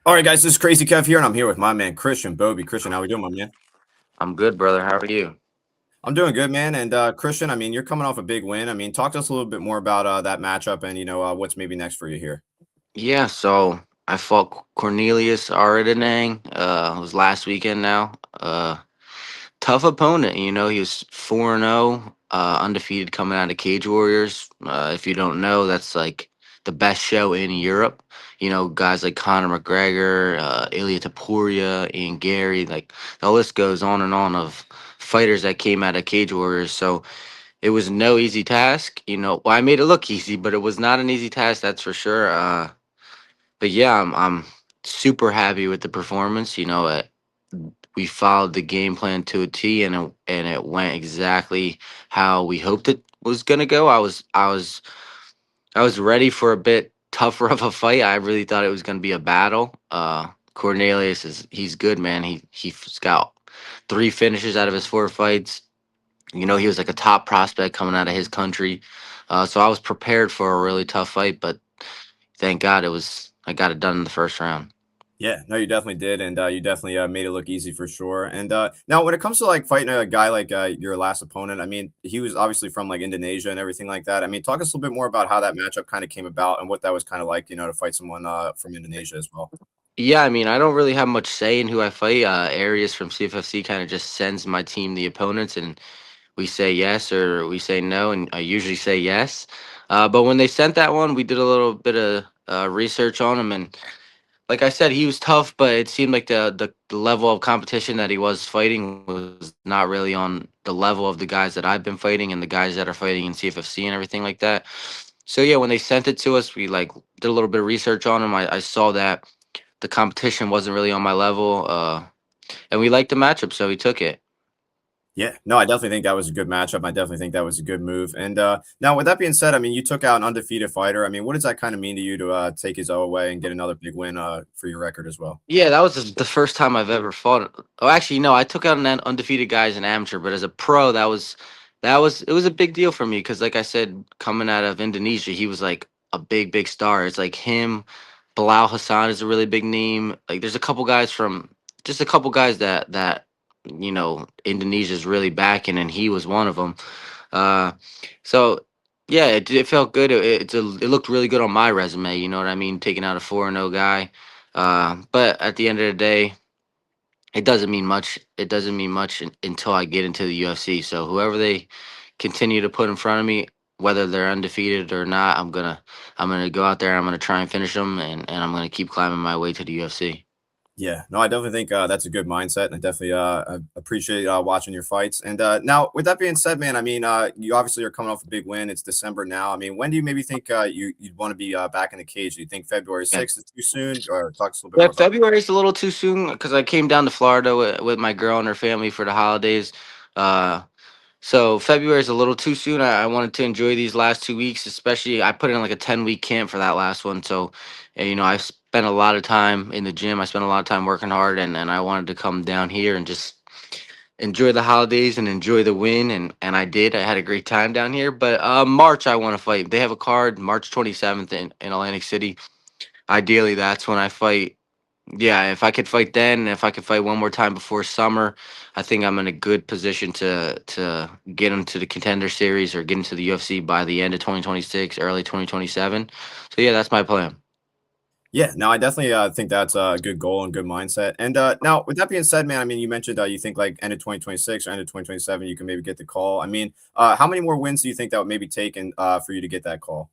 All right, guys, this is Crazy Kev here, and I'm here with my man Christian Bobe. Christian, how we doing, my man? I'm good, brother. How are you? I'm doing good, man. And Christian, I mean, you're coming off a big win. I mean, talk to us a little bit more about that matchup, and what's maybe next for you here. Yeah, so I fought Cornelius Aredenang. It was last weekend now. Tough opponent. He was 4-0, undefeated coming out of Cage Warriors. If you don't know, that's like the best show in Europe. Guys like Conor McGregor, Ilya Taporia, Ian Gary, like the list goes on of fighters that came out of Cage Warriors. So it was no easy task. Well, I made it look easy, but it was not an easy task, that's for sure. But yeah, I'm super happy with the performance. We followed the game plan to a T, and it went exactly how we hoped it was gonna go. I was ready for a bit tougher of a fight. I really thought it was gonna be a battle. Cornelius he's good, man. He's got three finishes out of his four fights. He was like a top prospect coming out of his country. So I was prepared for a really tough fight, but thank God I got it done in the first round. Yeah, no, you definitely did, and you definitely made it look easy for sure. And now, when it comes to like fighting a guy like your last opponent, I mean, he was obviously from like Indonesia and everything like that. I mean, talk us a little bit more about how that matchup kind of came about and what that was kind of like, to fight someone from Indonesia as well. Yeah, I mean, I don't really have much say in who I fight. Arias from CFFC kind of just sends my team the opponents, and we say yes or we say no, and I usually say yes. But when they sent that one, we did a little bit of research on him, and like I said, he was tough, but it seemed like the level of competition that he was fighting was not really on the level of the guys that I've been fighting and the guys that are fighting in CFFC and everything like that. So yeah, when they sent it to us, we like did a little bit of research on him. I saw that the competition wasn't really on my level, and we liked the matchup, so we took it. Yeah, no, I definitely think that was a good matchup. I definitely think that was a good move. And now, with that being said, I mean, you took out an undefeated fighter. I mean, what does that kind of mean to you to take his O away and get another big win for your record as well? Yeah, that was the first time I've ever fought. Oh, actually, no, I took out an undefeated guy as an amateur, but as a pro, that was it was a big deal for me because, like I said, coming out of Indonesia, he was like a big star. It's like him, Bilal Hassan is a really big name. Like, there's a couple guys from just a couple guys that Indonesia's really backing, and he was one of them. Uh, so yeah, it felt good. It looked really good on my resume. You know what I mean? Taking out a 4-0 guy. But at the end of the day, it doesn't mean much. It doesn't mean much until I get into the UFC. So whoever they continue to put in front of me, whether they're undefeated or not, I'm gonna go out there. I'm gonna try and finish them, and I'm gonna keep climbing my way to the UFC. Yeah, no, I definitely think that's a good mindset, and I definitely I appreciate watching your fights. And now, with that being said, man, I mean, you obviously are coming off a big win. It's December now. I mean, when do you maybe think you'd want to be back in the cage? Do you think February Yeah. 6th is too soon, or talk to us a little bit Yeah, more about? February is a little too soon because I came down to Florida with my girl and her family for the holidays. Uh, So February is a little too soon. I wanted to enjoy these last 2 weeks, especially I put in like a 10-week camp for that last one. So, I spent a lot of time in the gym. I spent a lot of time working hard, and I wanted to come down here and just enjoy the holidays and enjoy the win. And I did. I had a great time down here. But March, I want to fight. They have a card March 27th in Atlantic City. Ideally, that's when I fight. Yeah, if I could fight then, and if I could fight one more time before summer, I think I'm in a good position to get into the contender series or get into the UFC by the end of 2026, early 2027. So yeah, that's my plan. Yeah, no, I definitely think that's a good goal and good mindset. And now, with that being said, man, I mean, you mentioned you think like end of 2026 or end of 2027, you can maybe get the call. I mean, how many more wins do you think that would maybe take and for you to get that call?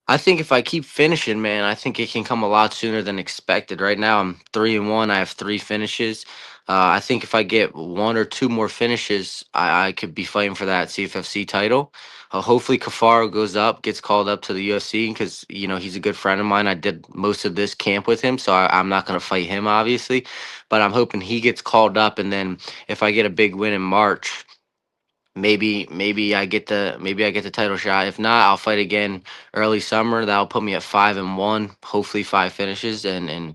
I think if I keep finishing, man, I think it can come a lot sooner than expected. Right now, I'm 3-1. I have three finishes. I think if I get one or two more finishes, I could be fighting for that CFFC title. Hopefully, Kafaro goes up, gets called up to the UFC because he's a good friend of mine. I did most of this camp with him, so I'm not going to fight him, obviously, but I'm hoping he gets called up, and then if I get a big win in March. Maybe I get the title shot. If not, I'll fight again early summer. That'll put me at 5-1, hopefully five finishes, and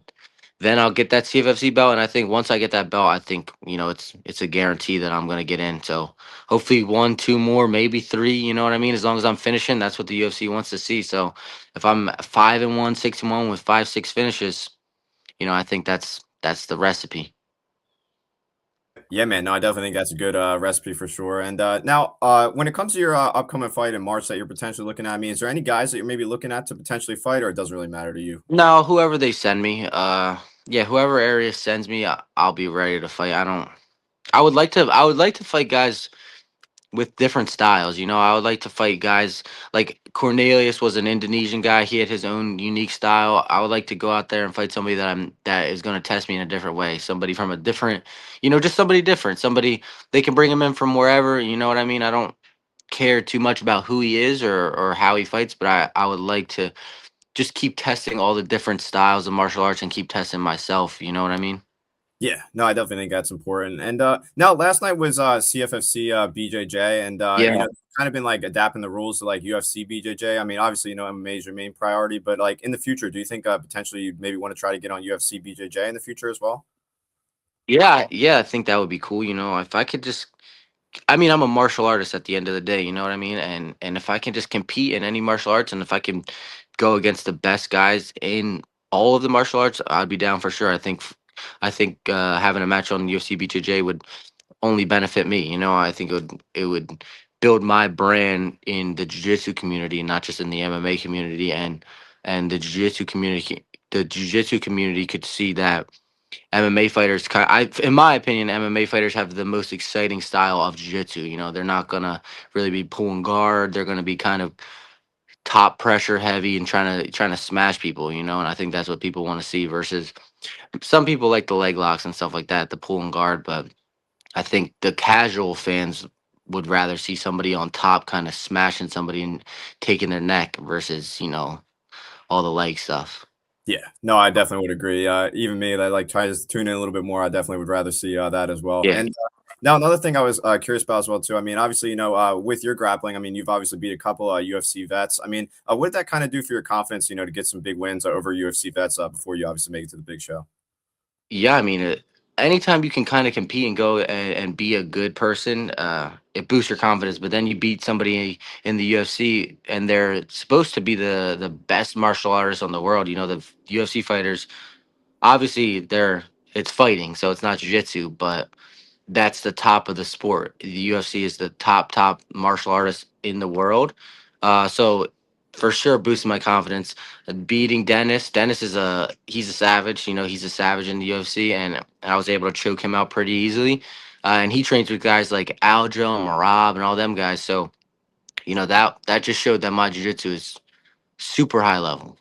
then I'll get that CFFC belt. And I think once I get that belt, I think it's a guarantee that I'm gonna get in. So hopefully one, two more, maybe three. You know what I mean? As long as I'm finishing, that's what the UFC wants to see. So if I'm 5-1, 6-1 with 5, 6 finishes, I think that's the recipe. Yeah, man. No, I definitely think that's a good recipe for sure. And now, when it comes to your upcoming fight in March that you're potentially looking at, I mean, is there any guys that you're maybe looking at to potentially fight, or it doesn't really matter to you? No, whoever they send me, yeah, whoever area sends me, I'll be ready to fight. I don't. I would like to fight guys with different styles. I would like to fight guys like Cornelius was an Indonesian guy. He had his own unique style. I would like to go out there and fight somebody that is going to test me in a different way. Somebody from a different, just somebody different. Somebody they can bring him in from wherever. You know what I mean? I don't care too much about who he is or how he fights, but I would like to just keep testing all the different styles of martial arts and keep testing myself. You know what I mean? Yeah, no, I definitely think that's important. And now last night was CFFC BJJ, and Yeah. kind of been like adapting the rules to like UFC BJJ. I mean, obviously, MMA is your main priority, but like in the future, do you think potentially you maybe want to try to get on UFC BJJ in the future as well? Yeah, yeah, I think that would be cool. If I could just I mean, I'm a martial artist at the end of the day, you know what I mean? And if I can just compete in any martial arts and if I can go against the best guys in all of the martial arts, I'd be down for sure. I think having a match on UFC BJJ would only benefit me, I think it would build my brand in the jiu-jitsu community, not just in the MMA community and the jiu-jitsu community could see that MMA fighters, in my opinion, MMA fighters have the most exciting style of jiu-jitsu. They're not gonna really be pulling guard. They're gonna be kind of top pressure heavy and trying to smash people. And I think that's what people want to see. Versus some people like the leg locks and stuff like that, the pull and guard. But I think the casual fans would rather see somebody on top, kind of smashing somebody and taking their neck versus all the leg stuff. Yeah, no, I definitely would agree. Even me, that like try to tune in a little bit more. I definitely would rather see that as well. Yeah. And now another thing I was curious about as well too. I mean, obviously, with your grappling, I mean, you've obviously beat a couple UFC vets. I mean, what did that kind of do for your confidence? To get some big wins over UFC vets before you obviously make it to the big show. Yeah, I mean, anytime you can kind of compete and go and be a good person, it boosts your confidence. But then you beat somebody in the UFC, and they're supposed to be the best martial artists on the world. The UFC fighters, obviously, it's fighting, so it's not jiu-jitsu, but that's the top of the sport. The UFC is the top martial artist in the world. So for sure boosted my confidence. Beating Dennis. Dennis he's a savage. He's a savage in the UFC, and I was able to choke him out pretty easily. And he trains with guys like Aljo and Marab and all them guys. So that just showed that my jiu-jitsu is super high level.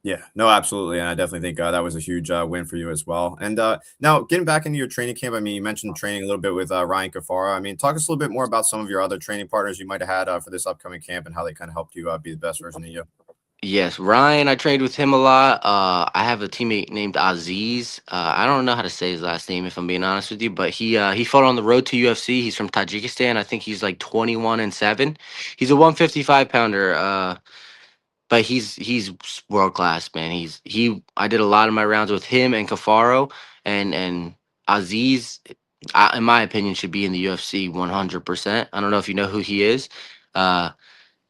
Yeah, no, absolutely, and I definitely think that was a huge win for you as well. And now, getting back into your training camp, I mean, you mentioned training a little bit with Ryan Kafara. I mean, talk us a little bit more about some of your other training partners you might have had for this upcoming camp and how they kind of helped you be the best version of you. Yes, Ryan, I trained with him a lot. I have a teammate named Aziz. I don't know how to say his last name if I'm being honest with you, but he fought on the road to UFC. He's from Tajikistan. I think he's like 21-7. He's a 155 pounder. But he's world class, man. I did a lot of my rounds with him and Kafaro and Aziz. In my opinion, should be in the UFC 100%. I don't know if you know who he is. Uh,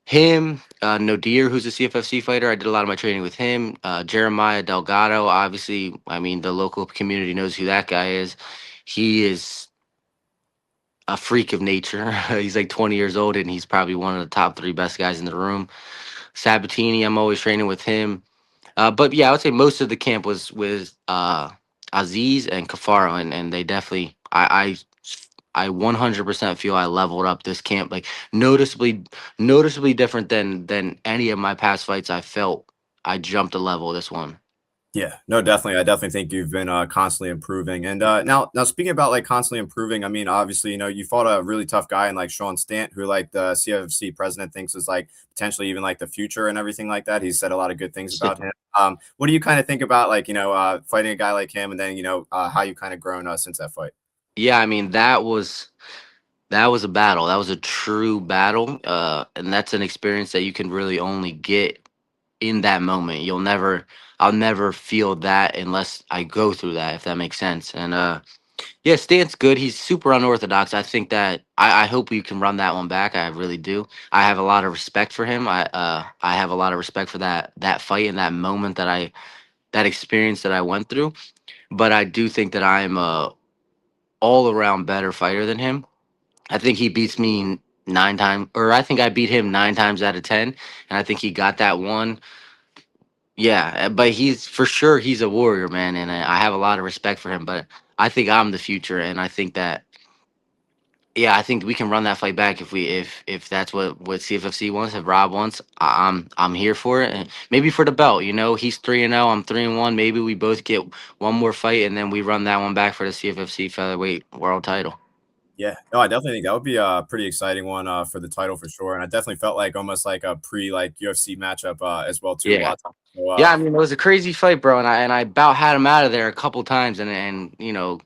him, Nodir, who's a CFFC fighter. I did a lot of my training with him. Jeremiah Delgado, obviously. I mean, the local community knows who that guy is. He is a freak of nature. He's like 20 years old, and he's probably one of the top three best guys in the room. Sabatini, I'm always training with him. But yeah, I would say most of the camp was with Aziz and Kafaro, and they definitely, I 100% feel I leveled up this camp, like noticeably different than any of my past fights. I felt I jumped a level this one. Yeah, no, definitely. I definitely think you've been constantly improving. And now speaking about like constantly improving, I mean, obviously, you fought a really tough guy in like Shaun Stant, who like the CFFC president thinks is like potentially even like the future and everything like that. He's said a lot of good things about him. What do you kind of think about like fighting a guy like him, and then how you kind of grown since that fight? Yeah, I mean that was a battle. That was a true battle, and that's an experience that you can really only get in that moment. I'll never feel that unless I go through that, if that makes sense. And yeah, Stan's good. He's super unorthodox. I think that I hope we can run that one back. I really do. I have a lot of respect for him. I have a lot of respect for that fight and that moment that experience that I went through. But I do think that I'm a all around better fighter than him. I think he beats me 9 times, or I think I beat him 9 times out of 10, and I think he got that one. Yeah, but he's for sure he's a warrior, man, and I have a lot of respect for him. But I think I'm the future, and I think that yeah, I think we can run that fight back if we if that's what CFFC wants, if Rob wants. I'm here for it, and maybe for the belt. You know, he's 3-0, I'm 3-1. Maybe we both get one more fight, and then we run that one back for the CFFC featherweight world title. Yeah, no, I definitely think that would be a pretty exciting one for the title for sure. And I definitely felt like almost like a pre like UFC matchup as well too. A Yeah. lot of times. So Yeah, I mean it was a crazy fight, bro, and I about had him out of there a couple times, and you know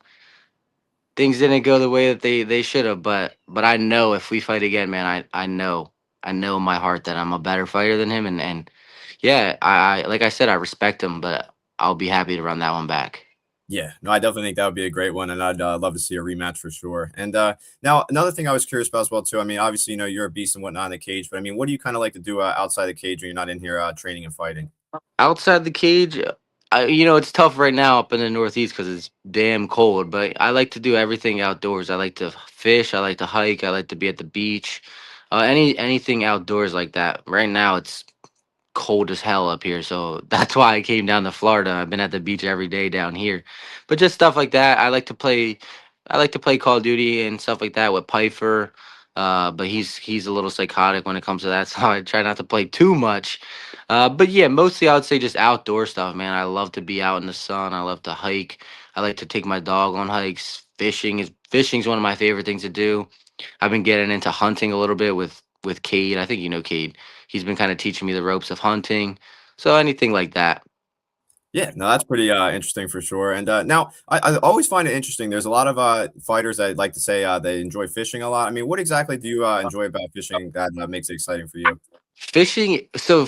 things didn't go the way that they should have. But I know if we fight again, man, I know in my heart that I'm a better fighter than him, and yeah, I like I said, I respect him, but I'll be happy to run that one back. yeah, no, I definitely think that would be a great one, and I'd love to see a rematch for sure. And now another thing I was curious about as well too. I mean, obviously, you're a beast and whatnot in the cage, but I mean, what do you kind of like to do outside the cage when you're not in here training and fighting? Outside the cage, you know, it's tough right now up in the Northeast because it's damn cold. But I like to do everything outdoors. I like to fish. I like to hike. I like to be at the beach. Anything outdoors like that. Right now, it's cold as hell up here, so that's why I came down to Florida. I've been at the beach every day down here, but just stuff like that. I like to play Call of Duty and stuff like that with Piper. But he's a little psychotic when it comes to that, so I try not to play too much. But yeah, mostly I would say just outdoor stuff, man. I love to be out in the sun. I love to hike. I like to take my dog on hikes. Fishing's one of my favorite things to do. I've been getting into hunting a little bit with Cade. I think you know Cade. He's been kind of teaching me the ropes of hunting. So anything like that. Yeah, no, that's pretty interesting for sure. And now I always find it interesting. There's a lot of fighters that like to say they enjoy fishing a lot. I mean, what exactly do you enjoy about fishing that makes it exciting for you? Fishing, so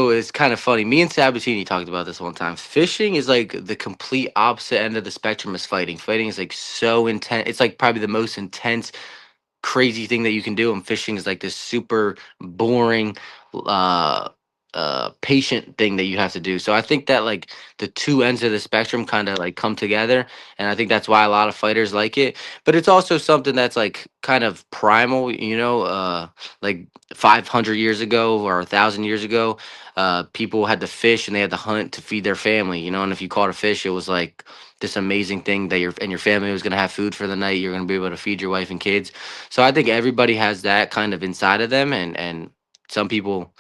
it's kind of funny. Me and Sabatini talked about this one time. Fishing is like the complete opposite end of the spectrum as fighting. Fighting is like so intense. It's like probably the most intense crazy thing that you can do, and fishing is like this super boring uh patient thing that you have to do. So I think that like the two ends of the spectrum kind of like come together, and I think that's why a lot of fighters like it. But it's also something that's like kind of primal, you know, like 500 years ago or 1,000 years ago, people had to fish and they had to hunt to feed their family, you know. And if you caught a fish, it was like this amazing thing that your family was going to have food for the night. You're going to be able to feed your wife and kids. So I think everybody has that kind of inside of them, and some people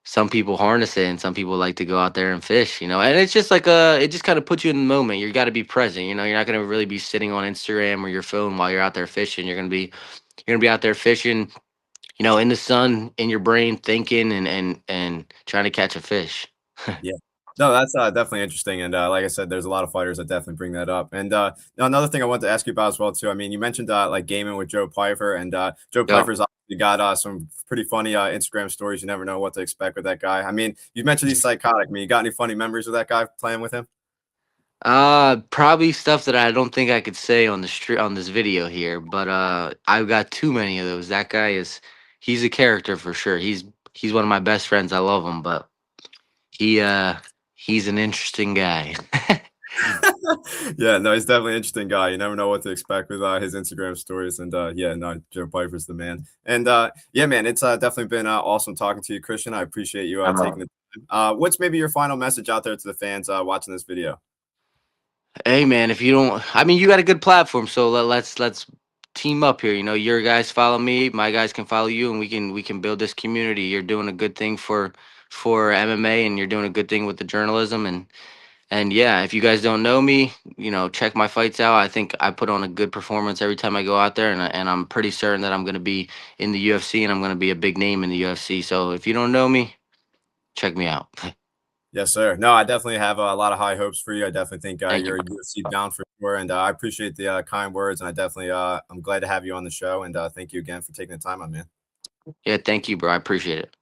some people harness it, and some people like to go out there and fish, you know. And it's just like it just kind of puts you in the moment. You got to be present, you know. You're not going to really be sitting on Instagram or your phone while you're out there fishing. You're going to be out there fishing, you know, in the sun, in your brain, thinking and trying to catch a fish. Yeah. No, that's definitely interesting. And like I said, there's a lot of fighters that definitely bring that up. And now another thing I wanted to ask you about as well too. I mean, you mentioned like gaming with Joe Piper, and Joe Yeah. Piper's obviously got some pretty funny Instagram stories. You never know what to expect with that guy. I mean, you mentioned he's psychotic. I mean, you got any funny memories of that guy playing with him? Probably stuff that I don't think I could say on the street on this video here, but I've got too many of those. That guy is he's a character for sure. He's one of my best friends. I love him, but he he's an interesting guy. Yeah, no, he's definitely an interesting guy. You never know what to expect with his Instagram stories. And yeah, no, Joe Piper's the man. And yeah, man, it's definitely been awesome talking to you, Christian. I appreciate you taking the time. What's maybe your final message out there to the fans watching this video? Hey man, if you don't, I mean, you got a good platform, so let's team up here. You know, your guys follow me, my guys can follow you, and we can build this community. You're doing a good thing for MMA, and you're doing a good thing with the journalism. And yeah, if you guys don't know me, you know, check my fights out. I think I put on a good performance every time I go out there, and I'm pretty certain that I'm going to be in the UFC, and I'm going to be a big name in the UFC. So if you don't know me, check me out. Yes, sir. No, I definitely have a lot of high hopes for you. I definitely think Thank you, you're a bro. UFC bound for sure, and I appreciate the kind words. And I definitely, I'm glad to have you on the show. And thank you again for taking the time on, man. Yeah, thank you, bro. I appreciate it.